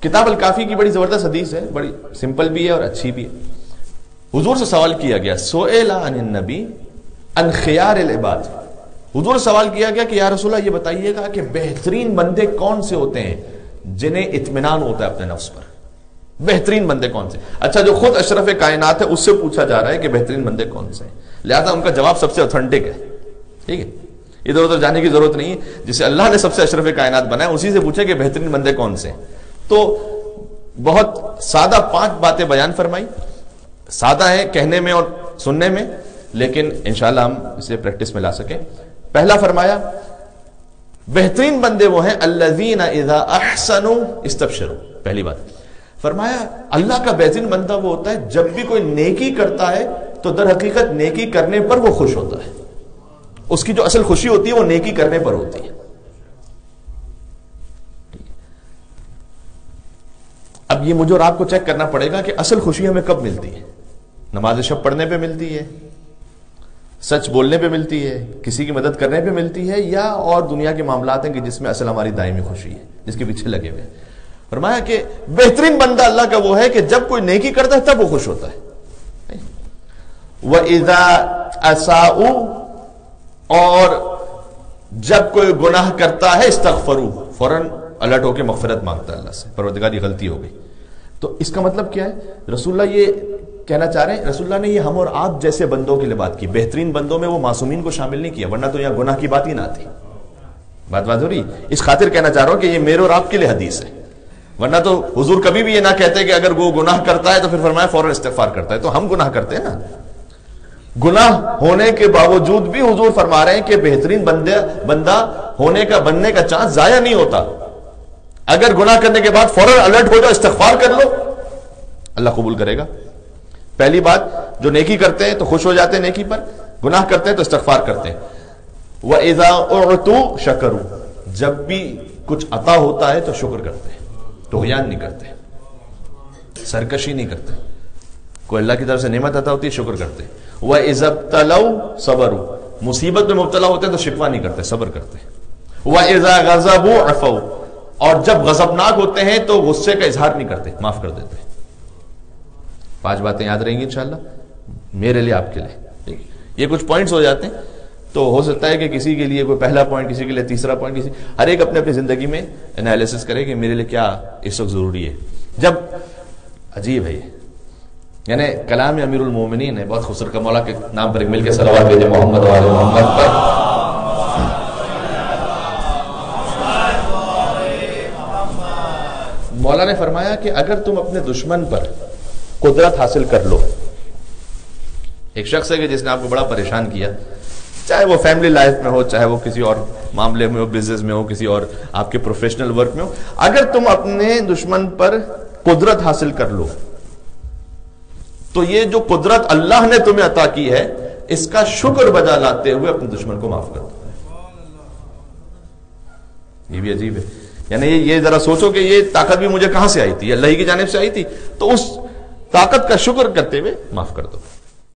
کتاب الکافی کی بڑی زبردست حدیث ہے، بڑی سمپل بھی ہے اور اچھی بھی ہے. حضور سے سوال کیا گیا، سئل عن النبی عن خیار العباد. حضور سے سوال کیا گیا کہ یا رسول اللہ یہ بتائیے گا کہ بہترین بندے کون سے ہوتے ہیں جنہیں اطمینان ہوتا ہے اپنے نفس پر. بہترین بندے کون سے؟ اچھا جو خود اشرف کائنات ہے اس سے پوچھا جا رہا ہے کہ بہترین بندے کون سے ہیں، لہذا ان کا جواب سب سے اوتھینٹک ہے. ٹھیک ہے، ادھر ادھر جانے کی ضرورت نہیں ہے. جسے اللہ نے سب سے اشرف کائنات بنایا اسی سے پوچھے کہ بہترین بندے کون سے ہیں. تو بہت سادہ 5 باتیں بیان فرمائی. سادہ ہے کہنے میں اور سننے میں، لیکن انشاءاللہ ہم اسے پریکٹس میں لا سکیں. پہلا فرمایا بہترین بندے وہ ہیں الذین اذا احسنوا استبشروا. پہلی بات فرمایا اللہ کا بہترین بندہ وہ ہوتا ہے جب بھی کوئی نیکی کرتا ہے تو در حقیقت نیکی کرنے پر وہ خوش ہوتا ہے. اس کی جو اصل خوشی ہوتی ہے وہ نیکی کرنے پر ہوتی ہے. اب یہ مجھے اور آپ کو چیک کرنا پڑے گا کہ اصل خوشی ہمیں کب ملتی ہے. نماز شب پڑھنے پہ ملتی ہے، سچ بولنے پہ ملتی ہے، کسی کی مدد کرنے پہ ملتی ہے، یا اور دنیا کے معاملات ہیں کہ جس میں اصل ہماری دائمی خوشی ہے جس کے پیچھے لگے ہوئے ہیں. فرمایا کہ بہترین بندہ اللہ کا وہ ہے کہ جب کوئی نیکی کرتا ہے تب وہ خوش ہوتا ہے. وَإِذَا أَسَاءُوا، اور جب کوئی گناہ کرتا ہے استغفروا، فوراً الرٹ ہو کے مغفرت مانگتا ہے اللہ سے، پروردگار یہ غلطی ہو گئی. تو اس کا مطلب کیا ہے؟ رسول اللہ یہ کہنا چاہ رہے ہیں، رسول اللہ نے یہ ہم اور آپ جیسے بندوں کے لیے بات کی. بہترین بندوں میں وہ معصومین کو شامل نہیں کیا، ورنہ تو یہاں گناہ کی بات ہی نہ آتی. بات ہو رہی؟ اس خاطر کہنا چاہ رہا ہوں کہ یہ میرے اور آپ کے لیے حدیث ہے، ورنہ تو حضور کبھی بھی یہ نہ کہتے کہ اگر وہ گناہ کرتا ہے تو پھر فرمایا فوراً استغفار کرتا ہے. تو ہم گناہ کرتے ہیں نا. گناہ ہونے کے باوجود بھی حضور فرما رہے ہیں کہ بہترین بندہ ہونے کا بننے کا چانس ضائع نہیں ہوتا. اگر گناہ کرنے کے بعد فوراً الرٹ ہو جاؤ، استغفار کر لو، اللہ قبول کرے گا. پہلی بات، جو نیکی کرتے ہیں تو خوش ہو جاتے ہیں نیکی پر، گناہ کرتے ہیں تو استغفار کرتے ہیں. وَإِذَا أُعْطُوا شَكَرُوا، جب بھی کچھ عطا ہوتا ہے تو شکر کرتے ہیں، طغیان نہیں کرتے، سرکشی نہیں کرتے. کوئی اللہ کی طرف سے نعمت عطا ہوتی ہے شکر کرتے. وَإِذَا ابْتَلَوْا صَبَرُوا، مصیبت میں مبتلا ہوتے ہیں تو شکوہ نہیں کرتے، صبر کرتے. وَإِذَا غَضَبُوا عَفَوْا، اور جب غضبناک ہوتے ہیں تو غصے کا اظہار نہیں کرتے، معاف کر دیتے. 5 باتیں یاد رہیں گی انشاءاللہ میرے لیے، آپ کے لیے. یہ کچھ پوائنٹس ہو جاتے ہیں تو ہو سکتا ہے کہ کسی کے لیے کوئی پہلا پوائنٹ، کسی کے لیے تیسرا پوائنٹ، ہر ایک اپنے اپنی زندگی میں انالیسس کرے کہ میرے لیے کیا اس وقت ضروری ہے. جب عجیب ہے یعنی کلام امیر المومنین ہے، بہت خوبصورت کا. مولا کے نام پر ایک مل کے صلوات بھیجیں محمد و آل محمد پر. مولا نے فرمایا کہ اگر تم اپنے دشمن پر قدرت حاصل کر لو. ایک شخص ہے کہ جس نے آپ کو بڑا پریشان کیا، چاہے وہ فیملی لائف میں ہو، چاہے وہ کسی اور معاملے میں ہو، بزنس میں ہو، کسی اور آپ کے پروفیشنل ورک میں ہو. اگر تم اپنے دشمن پر قدرت حاصل کر لو تو یہ جو قدرت اللہ نے تمہیں عطا کی ہے اس کا شکر بجا لاتے ہوئے اپنے دشمن کو معاف کر دو. یہ بھی عجیب ہے. یعنی یہ ذرا سوچو کہ یہ طاقت بھی مجھے کہاں سے آئی تھی؟ اللہ ہی کی جانب سے آئی تھی. تو اس طاقت کا شکر کرتے ہوئے معاف کر دو.